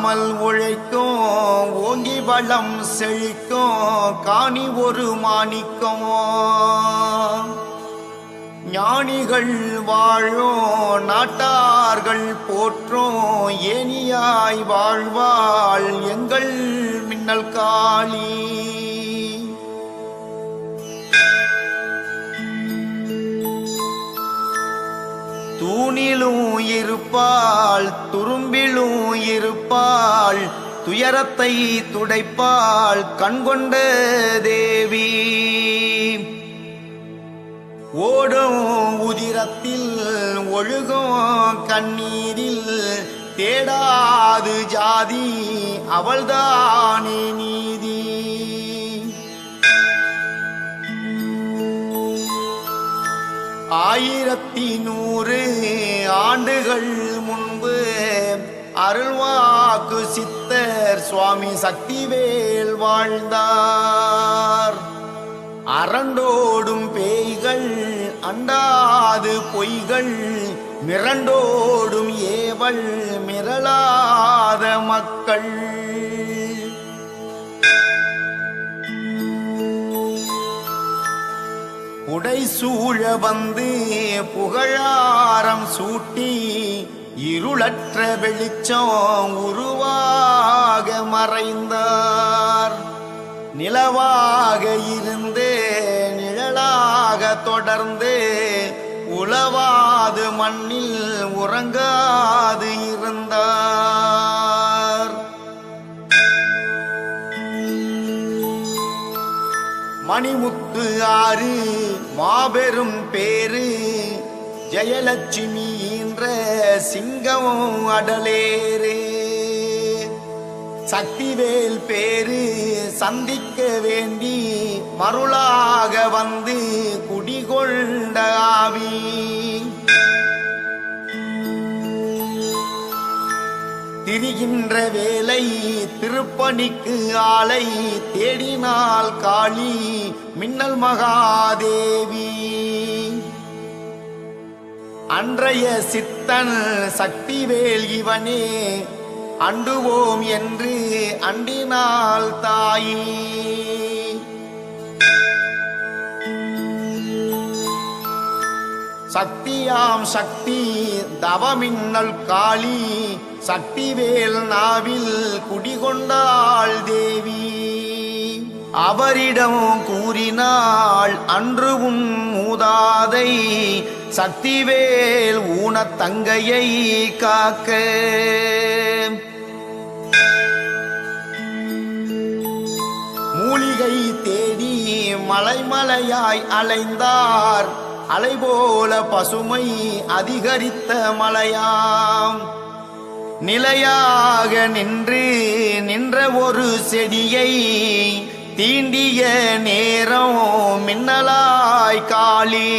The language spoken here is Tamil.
ஓயாமல் உழைக்கும் ஓங்கி வளம் செழிக்கும் காணி ஒரு மாணிக்கம் ஞானிகள் வாழும் நாட்டார்கள் போற்றும் ஏனியாய் வாழ்வாள் எங்கள் மின்னல் காளி. தூணிலும் இருப்பாள் துரும்பிலும் இருப்பாள் துயரத்தை துடைப்பாள் கண்கொண்ட தேவி. ஓடும் உதிரத்தில் ஒழுகும் கண்ணீரில் தேடாது ஜாதி அவள்தானே நீதி. ஆயிரத்தி 100 ஆண்டுகள் முன்பு அருள்வாக்கு சித்தர் சுவாமி சக்திவேல் வாழ்ந்தார். அரண்டோடும் பேய்கள் அண்டாது பொய்கள் மிரண்டோடும் ஏவல் மிரளாத மக்கள். உடைசூழ வந்து புகழாரம் சூட்டி இருளற்ற வெளிச்சம் உருவாக மறைந்தார். நிலவாக இருந்து நிழலாக தொடர்ந்து உலவாது மண்ணில் உறங்காது இருந்தார். மணிமுத்து ஆறு மாபெரும் பேரு ஜெயலட்சுமி என்ற சிங்கம் அடலேறு. சக்திவேல் பேரு சந்திக்க வேண்டி மருளாக வந்து குடிகொண்ட ஆவி. திரிகின்ற வேலை திருப்பணிக்கு ஆளை தேடினாள் காளி மின்னல் மகாதேவி. அன்றைய சித்தன் சக்திவேல் இவனே அண்டுவோம் என்று அண்டினாள் தாயி. சக்தியாம் சக்தி தவமின்னல் காளி சக்திவேல் நாவில் குடிகொண்டாள் தேவி. அவரிடம் கூறினாள் அன்றுவும் மூதாதை சக்திவேல் ஊனத்தங்கையை காக்க. மூலிகை தேடி மலைமலையாய் அலைந்தார். அலைபோல பசுமை அதிகரித்த மலையாம். நிலையாக நின்ற ஒரு செடியை தீண்டிய நேரம் மின்னலாய் காளி.